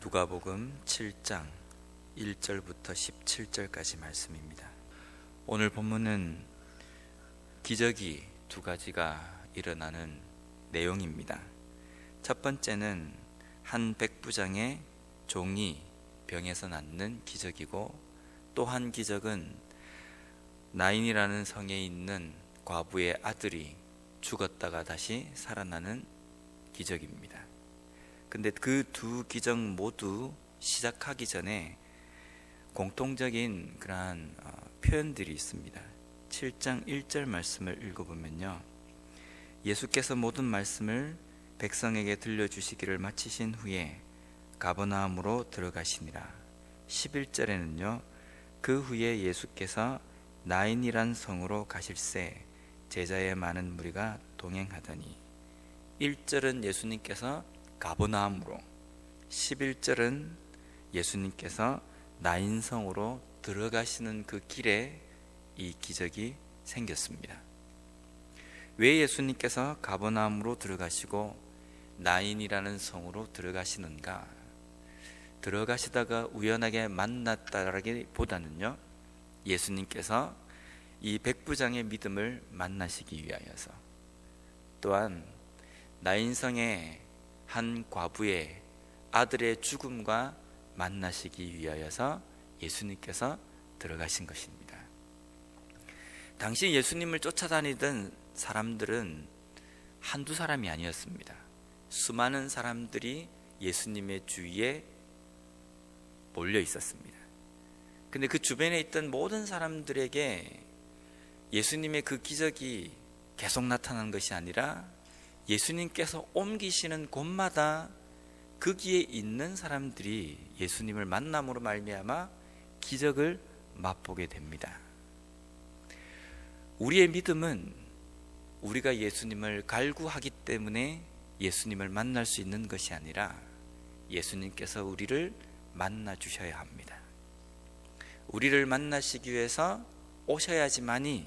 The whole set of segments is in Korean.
누가복음 7장 1절부터 17절까지 말씀입니다. 오늘 본문은 기적이 두 가지가 일어나는 내용입니다. 첫 번째는 한 백부장의 종이 병에서 낫는 기적이고, 또 한 기적은 나인이라는 성에 있는 과부의 아들이 죽었다가 다시 살아나는 기적입니다. 근데 그 두 기적 모두 시작하기 전에 공통적인 그러한 표현들이 있습니다. 7장 1절 말씀을 읽어보면요, 예수께서 모든 말씀을 백성에게 들려주시기를 마치신 후에 가버나움으로 들어가시니라. 11절에는요, 그 후에 예수께서 나인이란 성으로 가실새 제자의 많은 무리가 동행하더니, 1절은 예수님께서 가버나움으로, 11절은 예수님께서 나인성으로 들어가시는 그 길에 이 기적이 생겼습니다. 왜 예수님께서 가버나움으로 들어가시고 나인이라는 성으로 들어가시는가? 들어가시다가 우연하게 만났다라기보다는요, 예수님께서 이 백부장의 믿음을 만나시기 위하여서, 또한 나인성의 한 과부의 아들의 죽음과 만나시기 위하여서 예수님께서 들어가신 것입니다. 당시 예수님을 쫓아다니던 사람들은 한두 사람이 아니었습니다. 수많은 사람들이 예수님의 주위에 몰려 있었습니다. 근데 그 주변에 있던 모든 사람들에게 예수님의 그 기적이 계속 나타난 것이 아니라, 예수님께서 옮기시는 곳마다 거기에 있는 사람들이 예수님을 만남으로 말미암아 기적을 맛보게 됩니다. 우리의 믿음은 우리가 예수님을 갈구하기 때문에 예수님을 만날 수 있는 것이 아니라, 예수님께서 우리를 만나 주셔야 합니다. 우리를 만나시기 위해서 오셔야지만이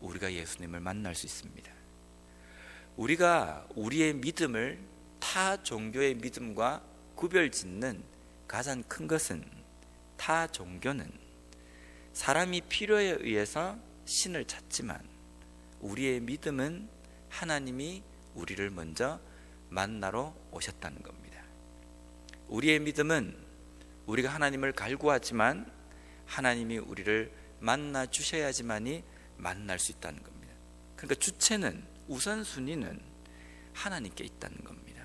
우리가 예수님을 만날 수 있습니다. 우리가 우리의 믿음을 타 종교의 믿음과 구별짓는 가장 큰 것은, 타 종교는 사람이 필요에 의해서 신을 찾지만, 우리의 믿음은 하나님이 우리를 먼저 만나러 오셨다는 겁니다. 우리의 믿음은 우리가 하나님을 갈구하지만 하나님이 우리를 만나 주셔야지만이 만날 수 있다는 겁니다. 그러니까 주체는, 우선순위는 하나님께 있다는 겁니다.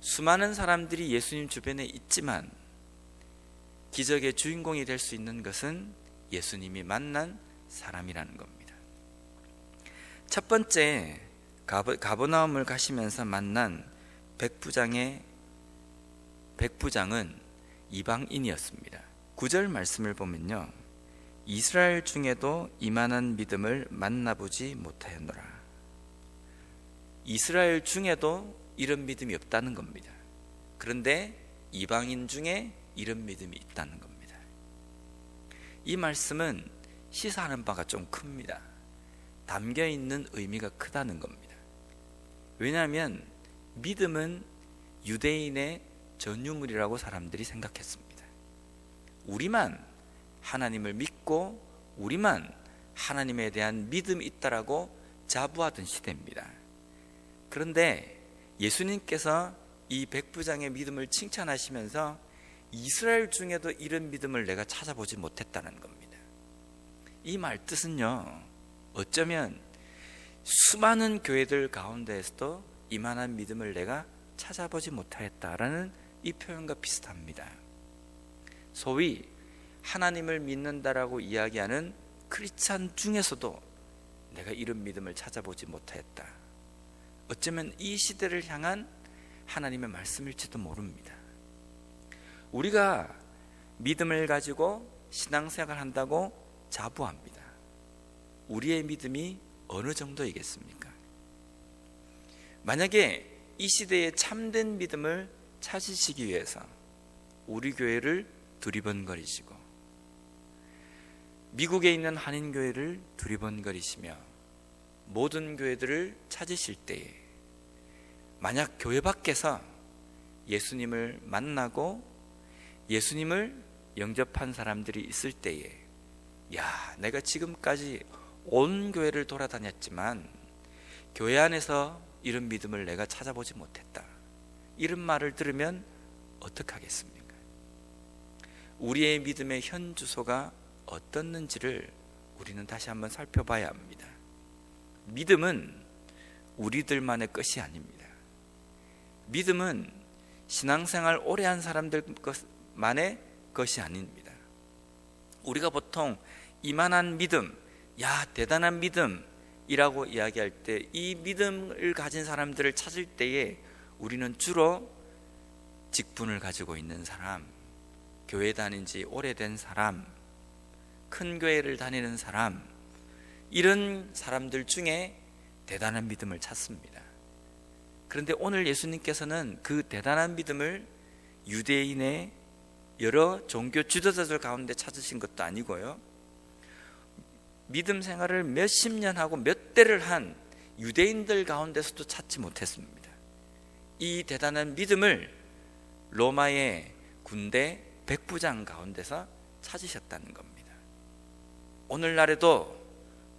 수많은 사람들이 예수님 주변에 있지만 기적의 주인공이 될 수 있는 것은 예수님이 만난 사람이라는 겁니다. 첫 번째, 가버나움을 가시면서 만난 백부장은 이방인이었습니다. 9절 말씀을 보면요, 이스라엘 중에도 이만한 믿음을 만나보지 못하였노라. 이스라엘 중에도 이런 믿음이 없다는 겁니다. 그런데 이방인 중에 이런 믿음이 있다는 겁니다. 이 말씀은 시사하는 바가 좀 큽니다. 담겨있는 의미가 크다는 겁니다. 왜냐하면 믿음은 유대인의 전유물이라고 사람들이 생각했습니다. 우리만 하나님을 믿고 우리만 하나님에 대한 믿음이 있다라고 자부하던 시대입니다. 그런데 예수님께서 이 백부장의 믿음을 칭찬하시면서 이스라엘 중에도 이런 믿음을 내가 찾아보지 못했다는 겁니다. 이 말 뜻은요, 어쩌면 수많은 교회들 가운데에서도 이만한 믿음을 내가 찾아보지 못하였다라는 이 표현과 비슷합니다. 소위 하나님을 믿는다라고 이야기하는 크리스찬 중에서도 내가 이런 믿음을 찾아보지 못하였다. 어쩌면 이 시대를 향한 하나님의 말씀일지도 모릅니다. 우리가 믿음을 가지고 신앙생활을 한다고 자부합니다. 우리의 믿음이 어느 정도이겠습니까? 만약에 이 시대의 참된 믿음을 찾으시기 위해서 우리 교회를 두리번거리시고 미국에 있는 한인교회를 두리번거리시며 모든 교회들을 찾으실 때에 만약 교회 밖에서 예수님을 만나고 예수님을 영접한 사람들이 있을 때에, 야, 내가 지금까지 온 교회를 돌아다녔지만 교회 안에서 이런 믿음을 내가 찾아보지 못했다, 이런 말을 들으면 어떡하겠습니까? 우리의 믿음의 현 주소가 어떻는지를 우리는 다시 한번 살펴봐야 합니다. 믿음은 우리들만의 것이 아닙니다. 믿음은 신앙생활 오래 한 사람들만의 것이 아닙니다. 우리가 보통 이만한 믿음, 야, 대단한 믿음이라고 이야기할 때, 이 믿음을 가진 사람들을 찾을 때에 우리는 주로 직분을 가지고 있는 사람, 교회 다닌 지 오래된 사람, 큰 교회를 다니는 사람, 이런 사람들 중에 대단한 믿음을 찾습니다. 그런데 오늘 예수님께서는 그 대단한 믿음을 유대인의 여러 종교 지도자들 가운데 찾으신 것도 아니고요, 믿음 생활을 몇십 년 하고 몇 대를 한 유대인들 가운데서도 찾지 못했습니다. 이 대단한 믿음을 로마의 군대 백부장 가운데서 찾으셨다는 겁니다. 오늘날에도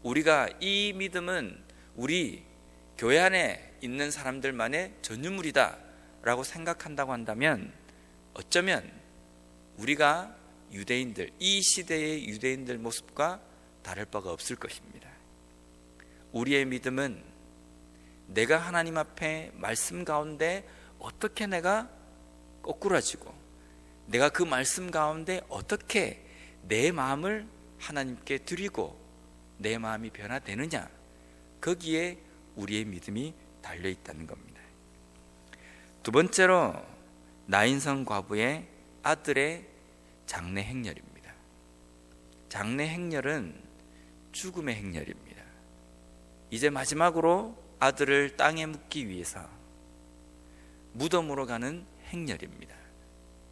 우리가 이 믿음은 우리 교회 안에 있는 사람들만의 전유물이다 라고 생각한다고 한다면, 어쩌면 우리가 유대인들, 이 시대의 유대인들 모습과 다를 바가 없을 것입니다. 우리의 믿음은 내가 하나님 앞에 말씀 가운데 어떻게 내가 거꾸라지고, 내가 그 말씀 가운데 어떻게 내 마음을 하나님께 드리고 내 마음이 변화되느냐, 거기에 우리의 믿음이 달려있다는 겁니다. 두 번째로, 나인성 과부의 아들의 장례 행렬입니다. 장례 행렬은 죽음의 행렬입니다. 이제 마지막으로 아들을 땅에 묻기 위해서 무덤으로 가는 행렬입니다.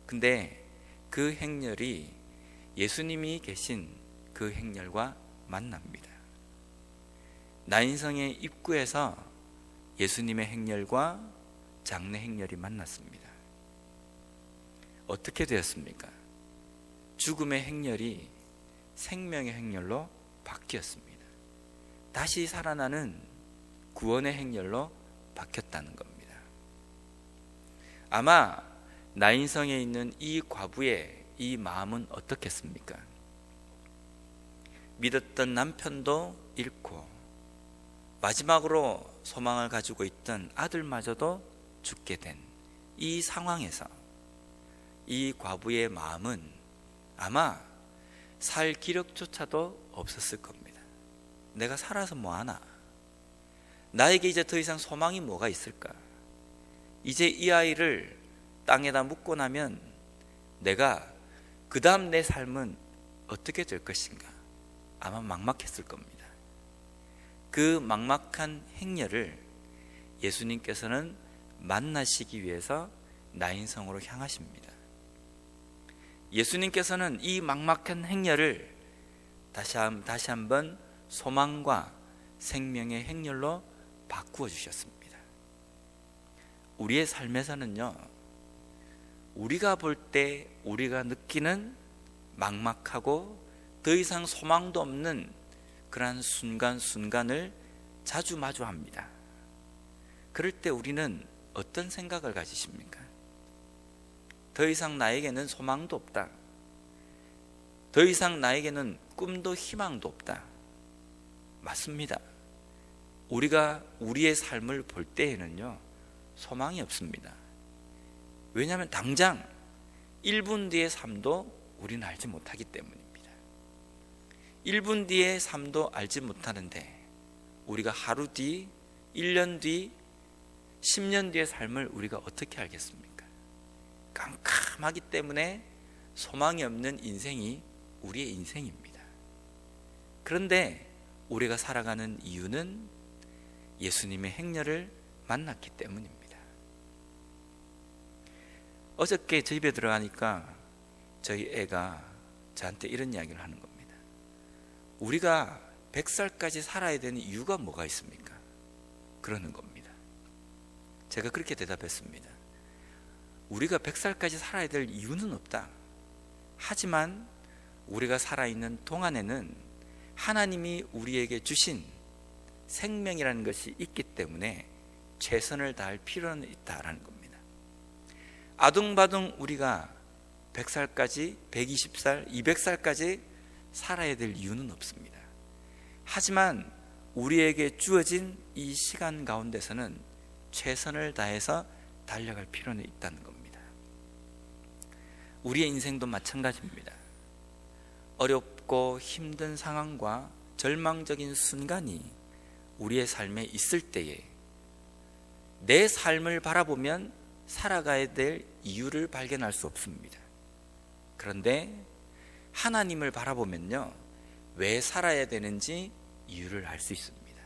근데 그 행렬이 예수님이 계신 그 행렬과 만납니다. 나인성의 입구에서 예수님의 행렬과 장례 행렬이 만났습니다. 어떻게 되었습니까? 죽음의 행렬이 생명의 행렬로 바뀌었습니다. 다시 살아나는 구원의 행렬로 바뀌었다는 겁니다. 아마 나인성에 있는 이 과부의 이 마음은 어떻겠습니까? 믿었던 남편도 잃고 마지막으로 소망을 가지고 있던 아들마저도 죽게 된 이 상황에서 이 과부의 마음은 아마 살 기력조차도 없었을 겁니다. 내가 살아서 뭐하나? 나에게 이제 더 이상 소망이 뭐가 있을까? 이제 이 아이를 땅에다 묻고 나면 내가 그 다음 내 삶은 어떻게 될 것인가? 아마 막막했을 겁니다. 그 막막한 행렬을 예수님께서는 만나시기 위해서 나인성으로 향하십니다. 예수님께서는 이 막막한 행렬을 다시 한번 소망과 생명의 행렬로 바꾸어 주셨습니다. 우리의 삶에서는요, 우리가 볼 때 우리가 느끼는 막막하고 더 이상 소망도 없는 그러한 순간순간을 자주 마주합니다. 그럴 때 우리는 어떤 생각을 가지십니까? 더 이상 나에게는 소망도 없다. 더 이상 나에게는 꿈도 희망도 없다. 맞습니다. 우리가 우리의 삶을 볼 때에는요, 소망이 없습니다. 왜냐하면 당장 1분 뒤의 삶도 우리는 알지 못하기 때문입니다. 1분 뒤의 삶도 알지 못하는데 우리가 하루 뒤, 1년 뒤, 10년 뒤의 삶을 우리가 어떻게 알겠습니까? 깜깜하기 때문에 소망이 없는 인생이 우리의 인생입니다. 그런데 우리가 살아가는 이유는 예수님의 행렬을 만났기 때문입니다. 어저께 저희 집에 들어가니까 저희 애가 저한테 이런 이야기를 하는 겁니다. 우리가 100살까지 살아야 되는 이유가 뭐가 있습니까? 그러는 겁니다. 제가 그렇게 대답했습니다. 우리가 100살까지 살아야 될 이유는 없다. 하지만 우리가 살아있는 동안에는 하나님이 우리에게 주신 생명이라는 것이 있기 때문에 최선을 다할 필요는 있다라는 겁니다. 아둥바둥 우리가 100살까지, 120살, 200살까지 살아야 될 이유는 없습니다. 하지만 우리에게 주어진 이 시간 가운데서는 최선을 다해서 달려갈 필요는 있다는 겁니다. 우리의 인생도 마찬가지입니다. 어렵고 힘든 상황과 절망적인 순간이 우리의 삶에 있을 때에 내 삶을 바라보면 살아가야 될 이유를 발견할 수 없습니다. 그런데 하나님을 바라보면요, 왜 살아야 되는지 이유를 알 수 있습니다.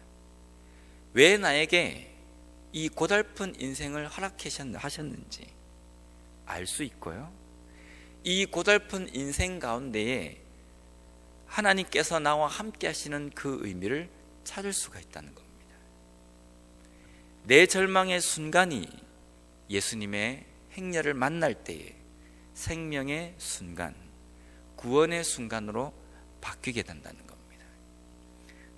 왜 나에게 이 고달픈 인생을 허락하셨는지 알 수 있고요, 이 고달픈 인생 가운데에 하나님께서 나와 함께 하시는 그 의미를 찾을 수가 있다는 겁니다. 내 절망의 순간이 예수님의 행렬을 만날 때에 생명의 순간, 구원의 순간으로 바뀌게 된다는 겁니다.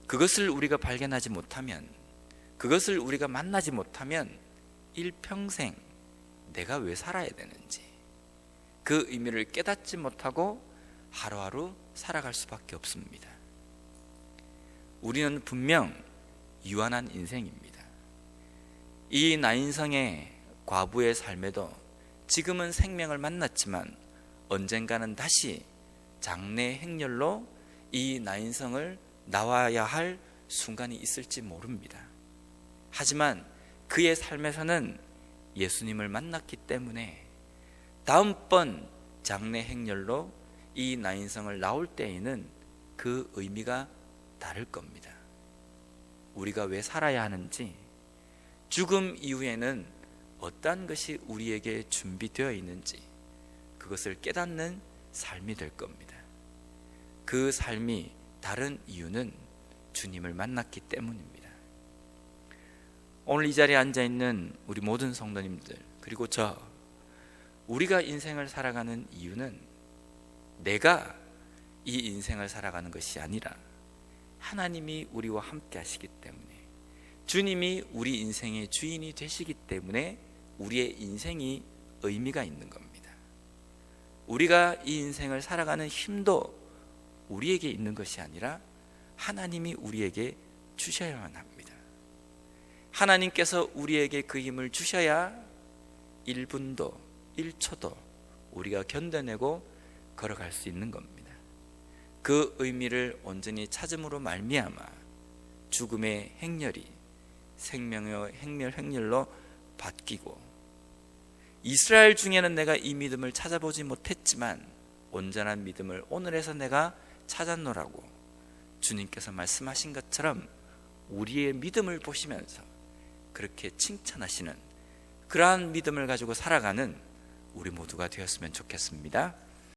그것을 우리가 발견하지 못하면, 그것을 우리가 만나지 못하면 일평생 내가 왜 살아야 되는지 그 의미를 깨닫지 못하고 하루하루 살아갈 수밖에 없습니다. 우리는 분명 유한한 인생입니다. 이 나인성의 과부의 삶에도 지금은 생명을 만났지만 언젠가는 다시 장래 행렬로 이 나인성을 나와야 할 순간이 있을지 모릅니다. 하지만 그의 삶에서는 예수님을 만났기 때문에 다음번 장래 행렬로 이 나인성을 나올 때에는 그 의미가 다를 겁니다. 우리가 왜 살아야 하는지, 죽음 이후에는 어떠한 것이 우리에게 준비되어 있는지 그것을 깨닫는 삶이 될 겁니다. 그 삶이 다른 이유는 주님을 만났기 때문입니다. 오늘 이 자리에 앉아있는 우리 모든 성도님들, 그리고 우리가 인생을 살아가는 이유는 내가 이 인생을 살아가는 것이 아니라 하나님이 우리와 함께 하시기 때문에, 주님이 우리 인생의 주인이 되시기 때문에 우리의 인생이 의미가 있는 겁니다. 우리가 이 인생을 살아가는 힘도 우리에게 있는 것이 아니라 하나님이 우리에게 주셔야만 합니다. 하나님께서 우리에게 그 힘을 주셔야 1분도 1초도 우리가 견뎌내고 걸어갈 수 있는 겁니다. 그 의미를 온전히 찾음으로 말미암아 죽음의 행렬이 생명의 행렬로 바뀌고, 이스라엘 중에는 내가 이 믿음을 찾아보지 못했지만 온전한 믿음을 오늘에서 내가 찾았노라고 주님께서 말씀하신 것처럼 우리의 믿음을 보시면서 그렇게 칭찬하시는 그러한 믿음을 가지고 살아가는 우리 모두가 되었으면 좋겠습니다.